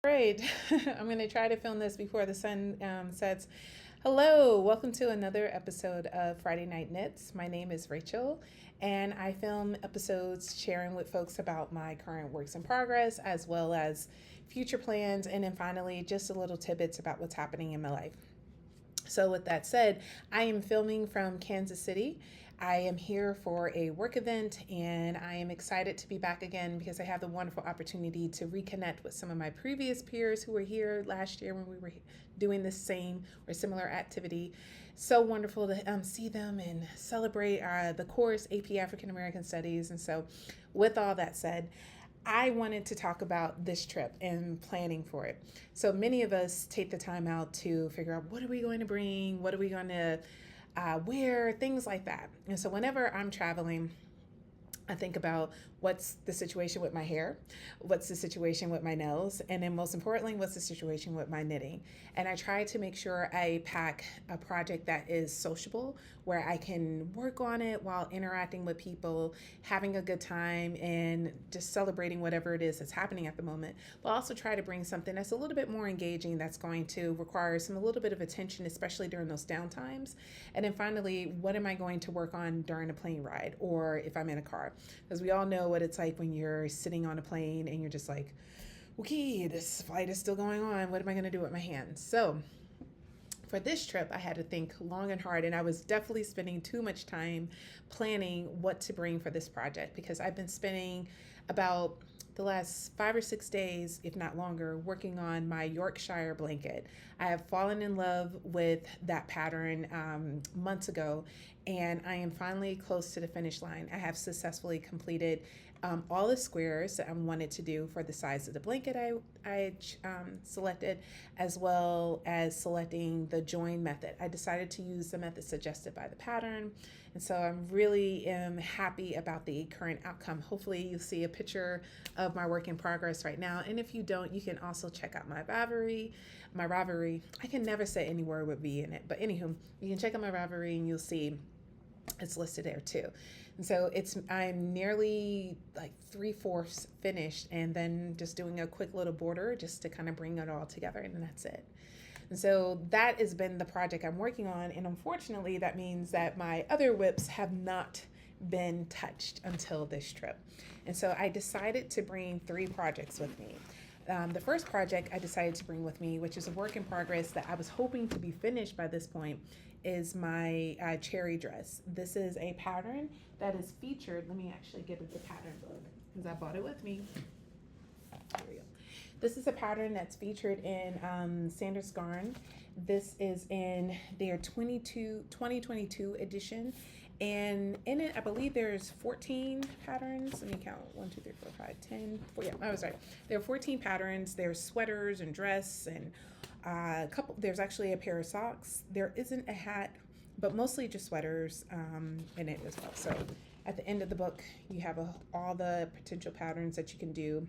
Great. I'm going to try to film this before the sun sets. Hello, welcome to another episode of Friday Night Knits. My name is Rachel, and I film episodes sharing with folks about my current works in progress, as well as future plans, and then finally, just a little tidbits about what's happening in my life. So, with that said, I am filming from Kansas City. I am here for a work event and I am excited to be back again because I have the wonderful opportunity to reconnect with some of my previous peers who were here last year when we were doing the same or similar activity. So wonderful to see them and celebrate the course AP African American Studies. And so, with all that said, I wanted to talk about this trip and planning for it. So many of us take the time out to figure out what are we going to bring, what are we going to wear, things like that. And so whenever I'm traveling, I think about what's the situation with my hair, what's the situation with my nails, and then most importantly, what's the situation with my knitting. And I try to make sure I pack a project that is sociable, where I can work on it while interacting with people, having a good time, and just celebrating whatever it is that's happening at the moment. But also try to bring something that's a little bit more engaging, that's going to require a little bit of attention, especially during those downtimes. And then finally, what am I going to work on during a plane ride or if I'm in a car? Because we all know what it's like when you're sitting on a plane and you're just like, okay, this flight is still going on. What am I going to do with my hands? So for this trip, I had to think long and hard, and I was definitely spending too much time planning what to bring for this project because I've been spending about the last 5 or 6 days, if not longer, working on my Yorkshire blanket. I have fallen in love with that pattern months ago, and I am finally close to the finish line. I have successfully completed all the squares that I wanted to do for the size of the blanket I selected, as well as selecting the join method. I decided to use the method suggested by the pattern, and so I'm really happy about the current outcome. Hopefully you'll see a picture of my work in progress right now, and if you don't, you can also check out my Ravelry. I can never say any word with V in it, but anywho, you can check out my Ravelry and you'll see it's listed there too. And so I'm nearly like 3/4 finished, and then just doing a quick little border just to kind of bring it all together, and then that's it. And so that has been the project I'm working on, and unfortunately that means that my other whips have not been touched until this trip. And so I decided to bring 3 projects with me. The first project I decided to bring with me, which is a work in progress that I was hoping to be finished by this point, is my cherry dress. This is a pattern that is featured. Let me actually get it the pattern book because I bought it with me. Here we go. This is a pattern that's featured in Sandnes Garn. This is in their 2022 edition. And in it, I believe there's 14 patterns. Let me count. 1, 2, 3, 4, 5, 10. Yeah, I was right. There are 14 patterns. There's sweaters and dress and a couple. There's actually a pair of socks. There isn't a hat, but mostly just sweaters in it as well. So at the end of the book, you have all the potential patterns that you can do.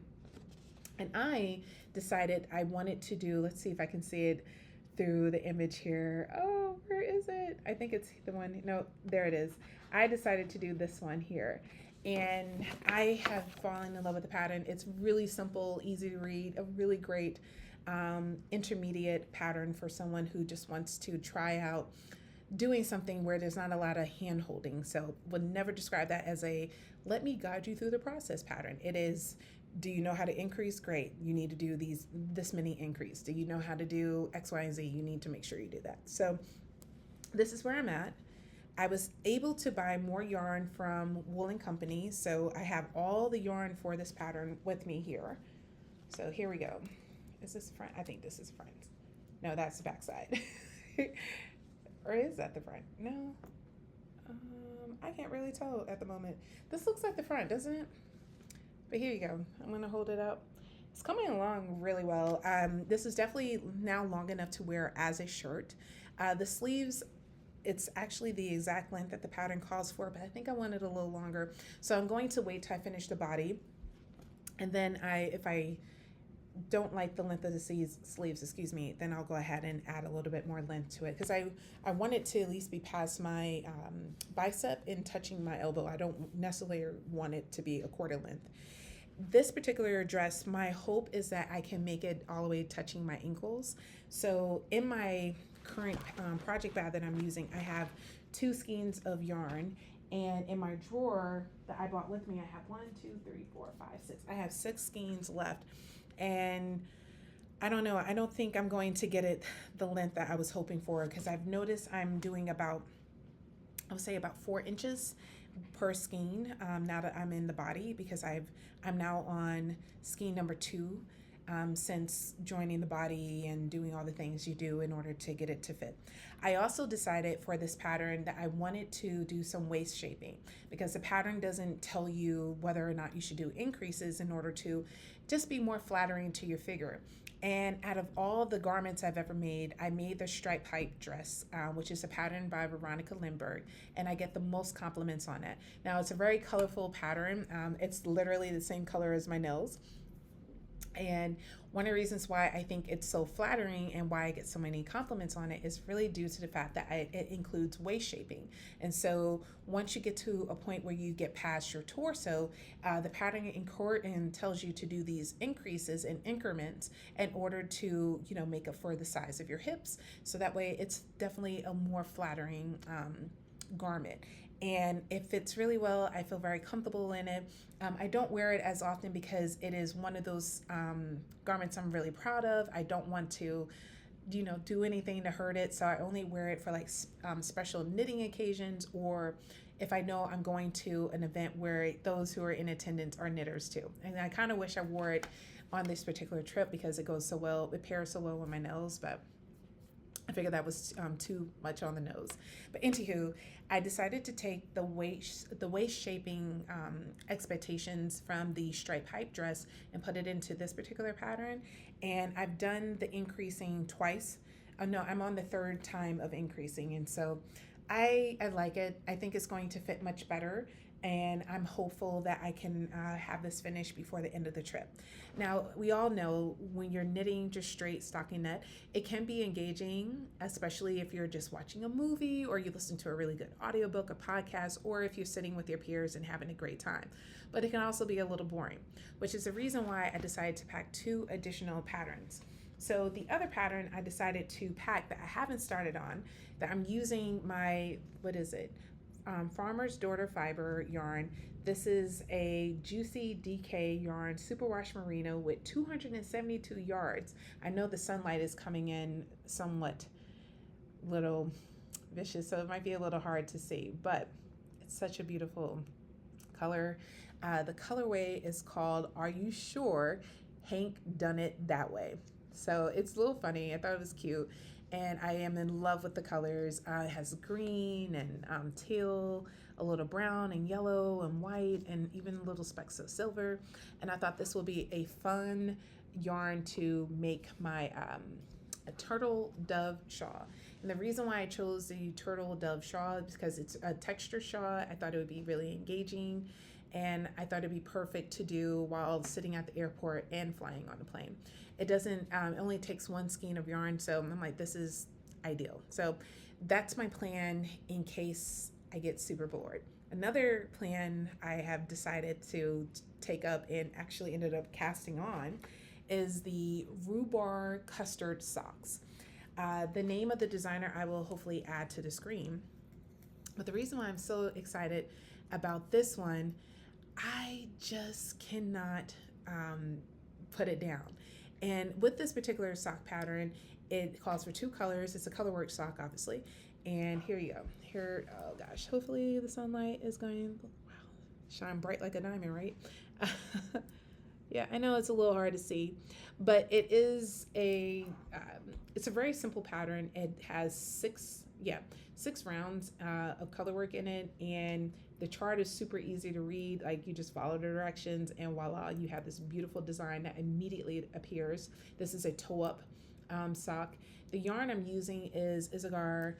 And I decided I wanted to do, let's see if I can see it through the image here. Oh, where is it? I think it's the one. No, there it is. I decided to do this one here. And I have fallen in love with the pattern. It's really simple, easy to read, a really great intermediate pattern for someone who just wants to try out doing something where there's not a lot of hand holding. So would never describe that as a let me guide you through the process pattern. It is, do you know how to increase? Great. You need to do this many increase. Do you know how to do X, Y, and Z? You need to make sure you do that. So this is where I'm at. I was able to buy more yarn from Wool & Company. So I have all the yarn for this pattern with me here. So here we go. Is this the front? I think this is the front. No, that's the back side. Or is that the front? No. I can't really tell at the moment. This looks like the front, doesn't it? But here you go. I'm going to hold it up. It's coming along really well. This is definitely now long enough to wear as a shirt. The sleeves, it's actually the exact length that the pattern calls for, but I think I want it a little longer. So I'm going to wait till I finish the body. And then if I don't like the length of the sleeves, excuse me, then I'll go ahead and add a little bit more length to it because I want it to at least be past my bicep and touching my elbow. I don't necessarily want it to be a quarter length. this particular dress, my hope is that I can make it all the way touching my ankles. So in my current project bag that I'm using, I have 2 skeins of yarn. And in my drawer that I brought with me, I have 1, 2, 3, 4, 5, 6. I have 6 skeins left. And I don't know. I don't think I'm going to get it the length that I was hoping for, because I've noticed I'm doing about, I would say about 4 inches per skein now that I'm in the body, because I'm now on skein number 2 since joining the body and doing all the things you do in order to get it to fit. I also decided for this pattern that I wanted to do some waist shaping, because the pattern doesn't tell you whether or not you should do increases in order to just be more flattering to your figure. And out of all the garments I've ever made, I made the stripe pipe dress, which is a pattern by Veronica Lindbergh, and I get the most compliments on it. Now, it's a very colorful pattern. It's literally the same color as my nails. And one of the reasons why I think it's so flattering and why I get so many compliments on it is really due to the fact that it includes waist shaping. And so once you get to a point where you get past your torso, the pattern in court and tells you to do these increases in increments in order to, make up for the size of your hips. So that way it's definitely a more flattering garment. And it fits really well. I feel very comfortable in it. I don't wear it as often because it is one of those garments I'm really proud of. I don't want to, do anything to hurt it. So I only wear it for like special knitting occasions, or if I know I'm going to an event where those who are in attendance are knitters too. And I kind of wish I wore it on this particular trip because it goes so well, it pairs so well with my nails, but I figured that was too much on the nose. But anywho, I decided to take the waist shaping expectations from the stripe pipe dress and put it into this particular pattern. And I've done the increasing twice. No, I'm on the 3rd time of increasing. And so I like it. I think it's going to fit much better. And I'm hopeful that I can have this finished before the end of the trip. Now, we all know when you're knitting just straight stockinette, it can be engaging, especially if you're just watching a movie or you listen to a really good audiobook, a podcast, or if you're sitting with your peers and having a great time. But it can also be a little boring, which is the reason why I decided to pack 2 additional patterns. So the other pattern I decided to pack that I haven't started on, that I'm using my, Farmer's Daughter Fiber yarn. This is a Juicy DK yarn superwash merino with 272 yards. I know the sunlight is coming in somewhat little vicious, so it might be a little hard to see, but it's such a beautiful color. The colorway is called Are You Sure Hank Done It That Way? So it's a little funny. I thought it was cute. And I am in love with the colors. It has green and teal, a little brown and yellow and white, and even little specks of silver. And I thought this will be a fun yarn to make my a turtle dove shawl. And the reason why I chose the turtle dove shawl is because it's a texture shawl. I thought it would be really engaging, and I thought it'd be perfect to do while sitting at the airport and flying on the plane. It doesn't, it only takes 1 skein of yarn, so I'm like, this is ideal. So that's my plan in case I get super bored. Another plan I have decided to take up and actually ended up casting on is the Rhubarb Custard socks. The name of the designer I will hopefully add to the screen. But the reason why I'm so excited about this one, I just cannot put it down. And with this particular sock pattern, it calls for 2 colors. It's a colorwork sock, obviously. And here you go. Here, oh gosh, hopefully the sunlight is going, wow, shine bright like a diamond, right? Yeah, I know it's a little hard to see, but it is it's a very simple pattern. It has 6 rounds of colorwork in it, and the chart is super easy to read. Like, you just follow the directions and voila, you have this beautiful design that immediately appears. This is a toe-up sock. The yarn I'm using is Isager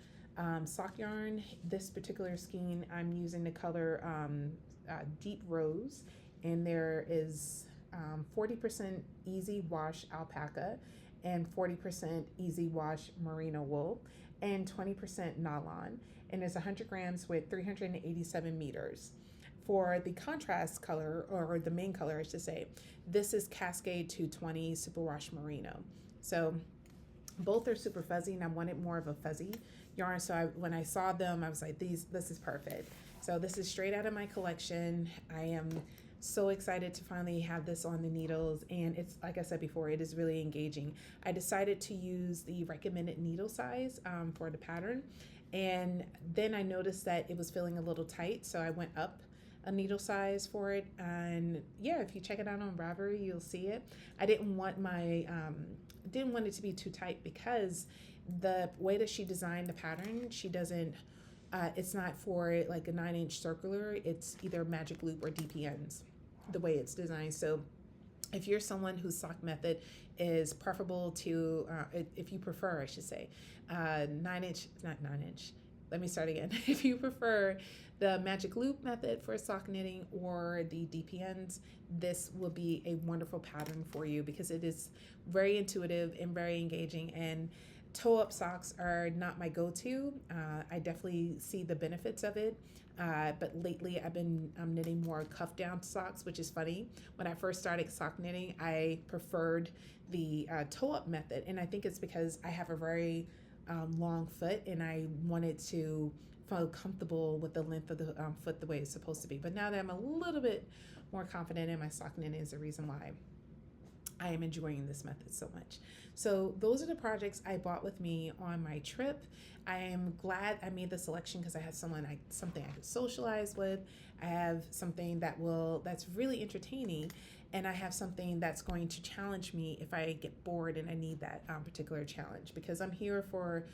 sock yarn. This particular skein, I'm using the color Deep Rose, and there is 40% easy wash alpaca and 40% easy wash merino wool and 20% nylon. And it's 100 grams with 387 meters. for the contrast color, or the main color, I should say, this is Cascade 220 Superwash Merino. So both are super fuzzy, and I wanted more of a fuzzy yarn. So when I saw them, I was like, this is perfect. So this is straight out of my collection. I am so excited to finally have this on the needles, and it's, like I said before, it is really engaging. I decided to use the recommended needle size for the pattern, and then I noticed that it was feeling a little tight, so I went up a needle size for it. And yeah, if you check it out on Ravelry, you'll see it. I didn't want it to be too tight, because the way that she designed the pattern, she doesn't it's not for like a 9-inch circular. It's either magic loop or DPNs, the way it's designed. So if you're someone whose sock method is preferable to, if you prefer, I should say, 9-inch, not 9-inch, let me start again. If you prefer the magic loop method for sock knitting or the DPNs, this will be a wonderful pattern for you, because it is very intuitive and very engaging. And toe-up socks are not my go-to. I definitely see the benefits of it, but lately I'm knitting more cuff-down socks, which is funny. When I first started sock knitting, I preferred the toe-up method, and I think it's because I have a very long foot, and I wanted to feel comfortable with the length of the foot the way it's supposed to be. But now that I'm a little bit more confident in my sock knitting, is the reason why I am enjoying this method so much. So those are the projects I bought with me on my trip. I am glad I made the selection, because I have something I could socialize with. I have something that's really entertaining, and I have something that's going to challenge me if I get bored and I need that particular challenge, because I'm here for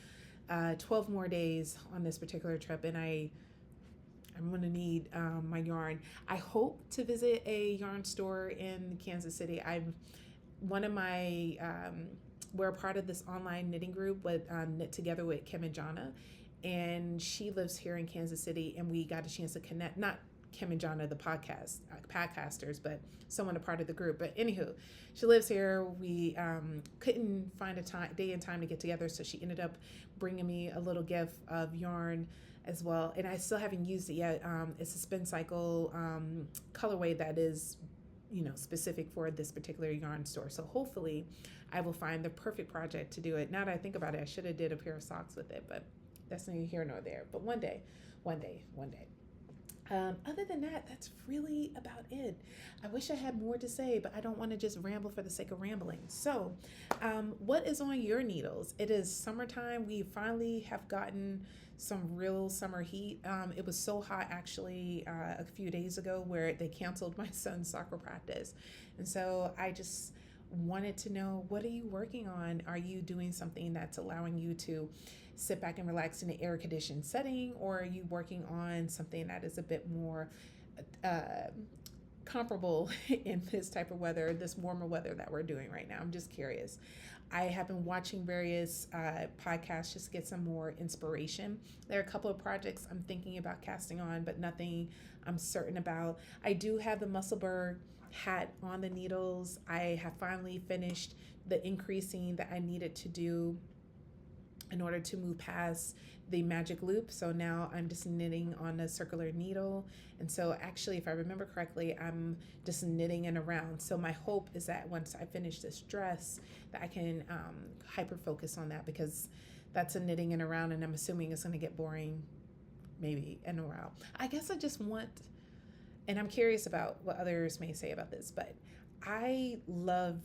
12 more days on this particular trip, and I'm going to need my yarn. I hope to visit a yarn store in Kansas City. We're a part of this online knitting group with Knit Together with Kim and Jonna, and she lives here in Kansas City, and we got a chance to connect, not Kim and Jonna, the podcasters, but someone a part of the group. But anywho, she lives here. We couldn't find a day and time to get together, so she ended up bringing me a little gift of yarn as well, and I still haven't used it yet. It's a spin cycle colorway that is specific for this particular yarn store. So hopefully I will find the perfect project to do it. Now that I think about it, I should have did a pair of socks with it, but that's neither here nor there. But one day. Other than that, that's really about it. I wish I had more to say, but I don't want to just ramble for the sake of rambling. So what is on your needles? It is summertime. We finally have gotten some real summer heat. It was so hot actually a few days ago where they canceled my son's soccer practice. And so I just wanted to know, what are you working on? Are you doing something that's allowing you to sit back and relax in an air-conditioned setting, or are you working on something that is a bit more comparable in this type of weather, this warmer weather that we're doing right now? I'm just curious. I have been watching various podcasts just to get some more inspiration. There are a couple of projects I'm thinking about casting on, but nothing I'm certain about. I do have the Musselburgh hat on the needles. I have finally finished the increasing that I needed to do in order to move past the magic loop. So now I'm just knitting on a circular needle. And so actually, if I remember correctly, I'm just knitting in around. So my hope is that once I finish this dress, that I can hyper focus on that, because that's a knitting in around, and I'm assuming it's going to get boring maybe in a while. I guess I just want, and I'm curious about what others may say about this, but I love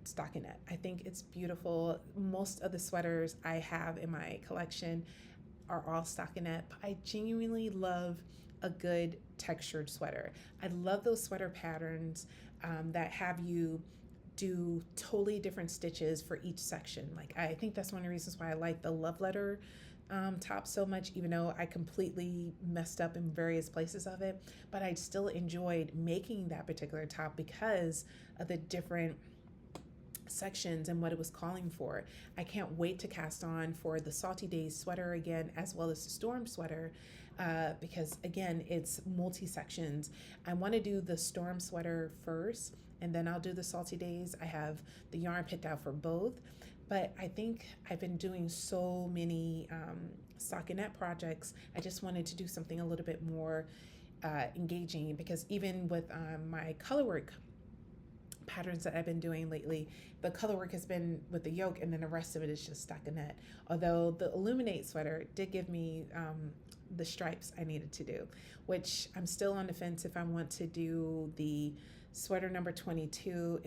stockinette. I think it's beautiful. Most of the sweaters I have in my collection are all stockinette, but I genuinely love a good textured sweater. I love those sweater patterns that have you do totally different stitches for each section. Like, I think that's one of the reasons why I like the love letter top so much, even though I completely messed up in various places of it, but I still enjoyed making that particular top because of the different sections and what it was calling for. I can't wait to cast on for the Salty Days sweater again, as well as the Storm sweater, because again, it's multi-sections. I want to do the Storm sweater first, and then I'll do the Salty Days. I have the yarn picked out for both, but I think I've been doing so many stockinette projects. I just wanted to do something a little bit more engaging, because even with my color work patterns that I've been doing lately, the color work has been with the yoke, and then the rest of it is just stockinette. Although the Illuminate sweater did give me the stripes I needed to do, which I'm still on the fence if I want to do the sweater number 22.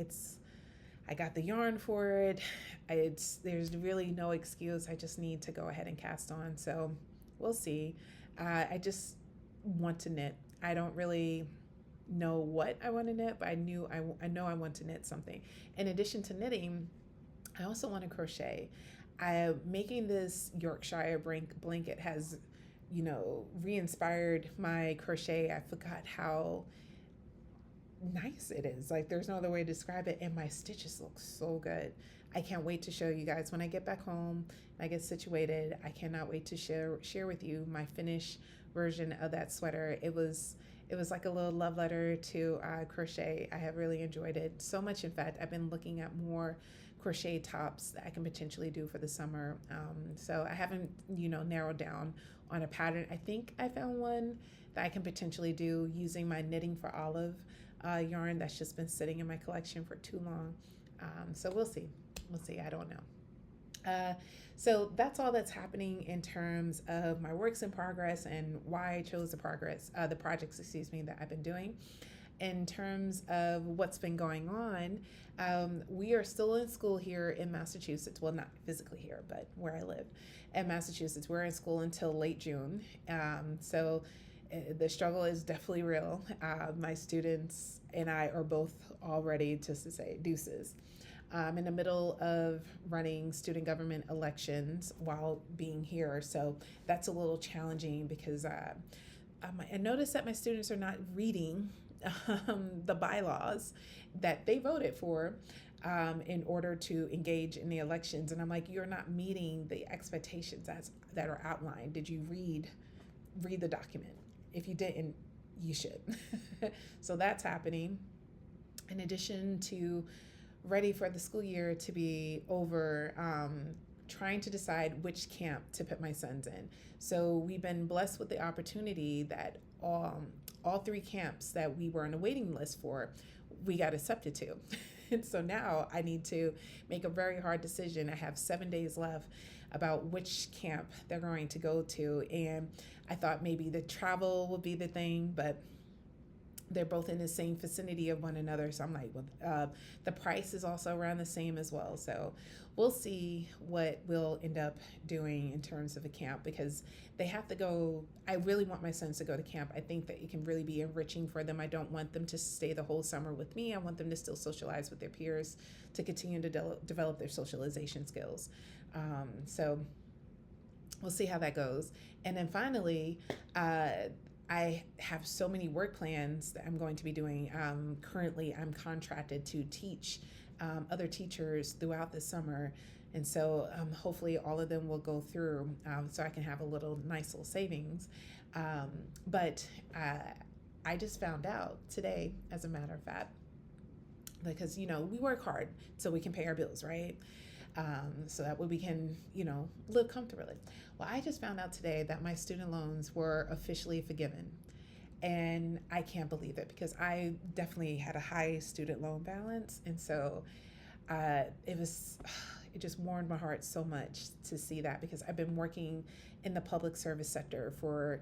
I got the yarn for it. There's really no excuse. I just need to go ahead and cast on. So we'll see. I just want to knit. I don't really know what I want to knit, but I know I want to knit something. In addition to knitting, I also want to crochet. Making this Yorkshire blanket has, re-inspired my crochet. I forgot how nice it is. Like, there's no other way to describe it, and my stitches look so good. I can't wait to show you guys when I get back home and I get situated. I cannot wait to share with you my finished version of that sweater. It was like a little love letter to crochet. I have really enjoyed it so much. In fact, I've been looking at more crochet tops that I can potentially do for the summer. So I haven't, narrowed down on a pattern. I think I found one that I can potentially do using my Knitting for Olive yarn that's just been sitting in my collection for too long. So we'll see. I don't know. So that's all that's happening in terms of my works in progress and why I chose the projects, that I've been doing. In terms of what's been going on, we are still in school here in Massachusetts. Well, not physically here, but where I live in Massachusetts. We're in school until late June. So the struggle is definitely real. My students and I are both all ready just to say deuces. I'm in the middle of running student government elections while being here, so that's a little challenging because I noticed that my students are not reading the bylaws that they voted for in order to engage in the elections. And I'm like, you're not meeting the expectations that are outlined. Did you read the document? If you didn't, you should. So that's happening. In addition to ready for the school year to be over, trying to decide which camp to put my sons in. So we've been blessed with the opportunity that all three camps that we were on a waiting list for, we got accepted to. And so now I need to make a very hard decision. I have 7 days left about which camp they're going to go to. And I thought maybe the travel would be the thing, but they're both in the same vicinity of one another. So I'm like, well, the price is also around the same as well. So we'll see what we'll end up doing in terms of a camp, because they have to go. I really want my sons to go to camp. I think that it can really be enriching for them. I don't want them to stay the whole summer with me. I want them to still socialize with their peers, to continue to develop their socialization skills. So we'll see how that goes. And then finally, I have so many work plans that I'm going to be doing. Currently, I'm contracted to teach other teachers throughout the summer. And so hopefully all of them will go through so I can have a nice little savings. But I just found out today, as a matter of fact, because, we work hard so we can pay our bills, right? So that way we can, live comfortably. Well, I just found out today that my student loans were officially forgiven. And I can't believe it, because I definitely had a high student loan balance. And so it just warmed my heart so much to see that, because I've been working in the public service sector for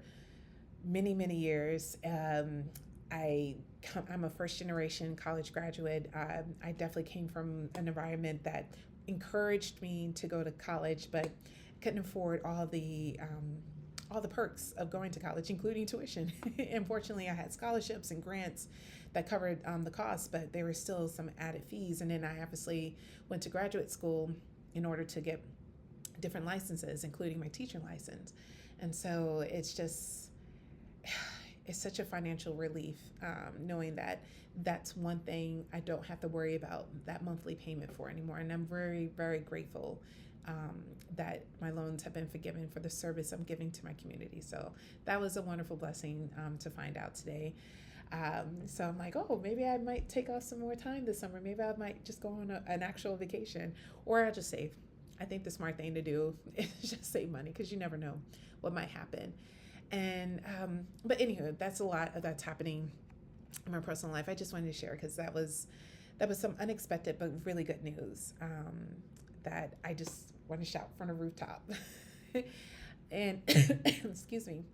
many, many years. I'm a first generation college graduate. I definitely came from an environment that encouraged me to go to college, but couldn't afford all the perks of going to college, including tuition. Unfortunately, I had scholarships and grants that covered the cost, but there were still some added fees. And then I obviously went to graduate school in order to get different licenses, including my teaching license. And so it's such a financial relief knowing that that's one thing I don't have to worry about that monthly payment for anymore. And I'm very, very grateful that my loans have been forgiven for the service I'm giving to my community. So that was a wonderful blessing to find out today. So I'm like, oh, maybe I might take off some more time this summer. Maybe I might just go on an actual vacation, or I'll just save. I think the smart thing to do is just save money, because you never know what might happen. And but anywho, that's a lot of that's happening in my personal life. I just wanted to share because that was some unexpected but really good news that I just want to shout from the rooftop. And excuse me.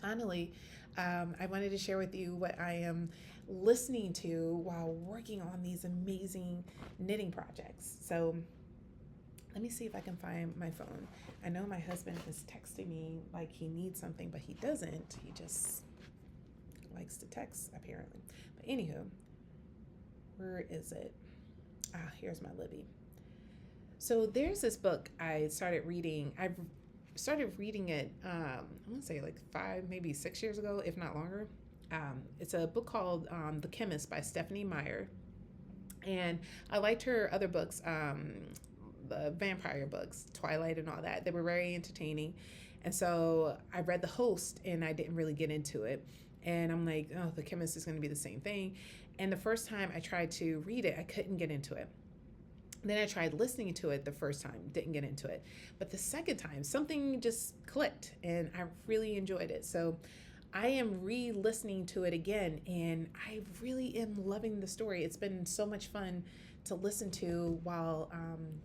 Finally, I wanted to share with you what I am listening to while working on these amazing knitting projects. So let me see if I can find my phone. I know my husband is texting me like he needs something, but he doesn't. He just likes to text, apparently. But anywho, where is it? Here's my Libby. So there's this book I started reading. I've started reading it, I want to say like 5, maybe 6 years ago, if not longer. It's a book called The Chemist by Stephanie Meyer. And I liked her other books, the vampire books, Twilight and all that. They were very entertaining. And so I read The Host and I didn't really get into it. And I'm like, oh, The Chemist is going to be the same thing. And the first time I tried to read it, I couldn't get into it. Then I tried listening to it the first time, didn't get into it. But the second time, something just clicked and I really enjoyed it. So I am re-listening to it again and I really am loving the story. It's been so much fun to listen to while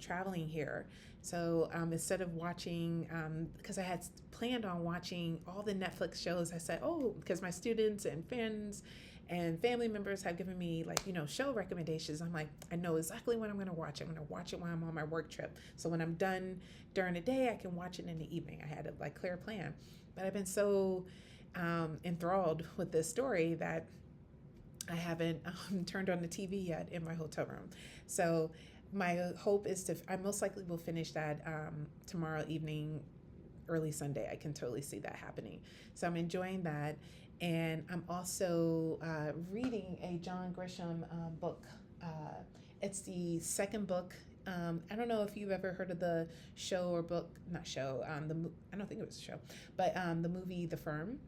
traveling here. So instead of watching, because I had planned on watching all the Netflix shows, I said, oh, because my students and friends and family members have given me show recommendations. I'm like, I know exactly when I'm going to watch it. I'm going to watch it when I'm on my work trip. So when I'm done during the day, I can watch it in the evening. I had a clear plan, but I've been so enthralled with this story that I haven't turned on the TV yet in my hotel room. So my hope is I most likely will finish that tomorrow evening, early Sunday. I can totally see that happening. So I'm enjoying that. And I'm also reading a John Grisham book. It's the second book. I don't know if you've ever heard of the show or book, not show, I don't think it was a show, but the movie The Firm.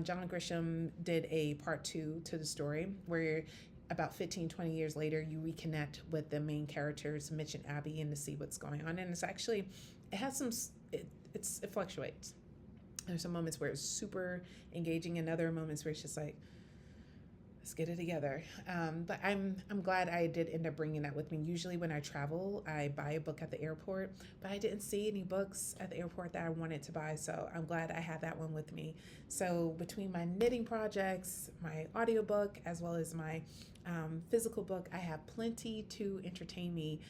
John Grisham did a part 2 to the story where about 15, 20 years later, you reconnect with the main characters, Mitch and Abby, and to see what's going on. And it fluctuates. There's some moments where it's super engaging and other moments where it's just like, let's get it together. But I'm glad I did end up bringing that with me. Usually when I travel, I buy a book at the airport, but I didn't see any books at the airport that I wanted to buy. So I'm glad I had that one with me. So between my knitting projects, my audiobook, as well as my physical book, I have plenty to entertain me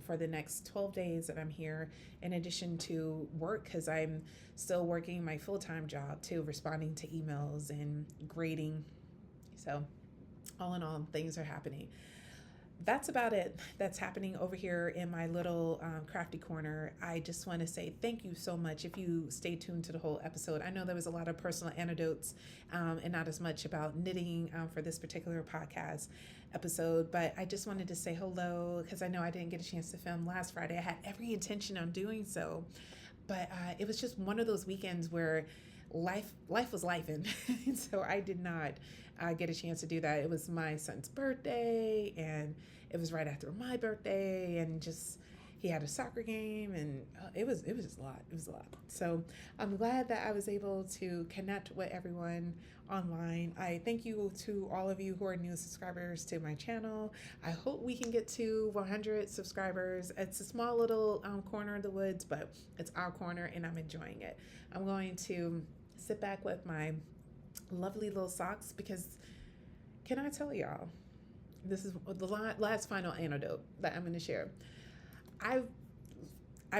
for the next 12 days that I'm here, in addition to work, because I'm still working my full-time job too, responding to emails and grading. So all in all, things are happening. That's about it that's happening over here in my little crafty corner. I just want to say thank you so much if you stay tuned to the whole episode. I know there was a lot of personal anecdotes and not as much about knitting for this particular podcast episode, but I just wanted to say hello because I know I didn't get a chance to film last Friday. I had every intention on doing so, but it was just one of those weekends where life was lifing. So I did not get a chance to do that. It was my son's birthday and it was right after my birthday, and just he had a soccer game, and it was just a lot. It was a lot. So I'm glad that I was able to connect with everyone online. I thank you to all of you who are new subscribers to my channel. I hope we can get to 100 subscribers. It's a small little corner of the woods, but it's our corner and I'm enjoying it. I'm going to sit back with my lovely little socks because can I tell y'all, this is the last final anecdote that I'm going to share. I've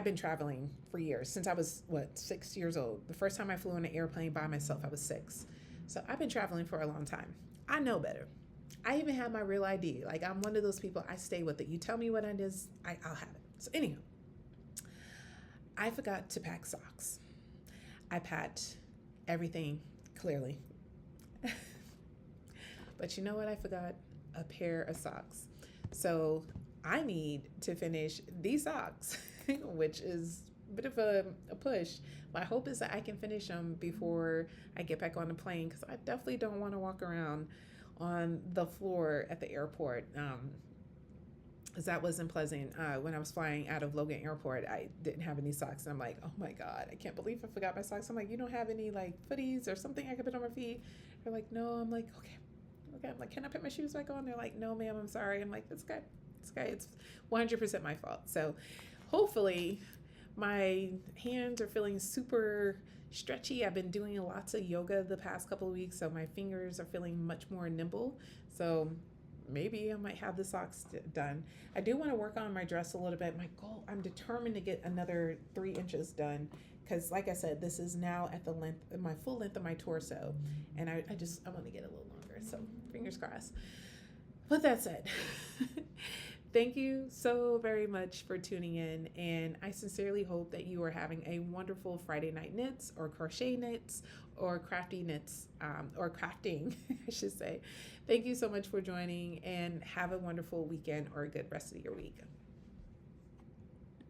been traveling for years, since I was 6 years old. The first time I flew on an airplane by myself, I was 6. So I've been traveling for a long time. I know better. I even have my real ID. Like, I'm one of those people, I stay with it. You tell me what it is, I'll have it. So anyhow, I forgot to pack socks. I packed everything clearly. But you know what I forgot? A pair of socks. So I need to finish these socks, which is a bit of a push. My hope is that I can finish them before I get back on the plane, because I definitely don't want to walk around on the floor at the airport. because that wasn't pleasant. When I was flying out of Logan Airport, I didn't have any socks, and I'm like, oh my god, I can't believe I forgot my socks. I'm like, you don't have any like footies or something I could put on my feet? They're like, no. I'm like, okay. I'm like, can I put my shoes back on? They're like, no, ma'am, I'm sorry. I'm like, it's okay. It's 100% my fault. So hopefully my hands are feeling super stretchy. I've been doing lots of yoga the past couple of weeks, so my fingers are feeling much more nimble. So maybe I might have the socks done. I do want to work on my dress a little bit. My goal, I'm determined to get another 3 inches done, because like I said, this is now at the length, my full length of my torso, and I want to get a little longer. So fingers crossed. With that said, thank you so very much for tuning in, and I sincerely hope that you are having a wonderful Friday night knits or crochet knits or crafty knits, or crafting, I should say. Thank you so much for joining, and have a wonderful weekend or a good rest of your week.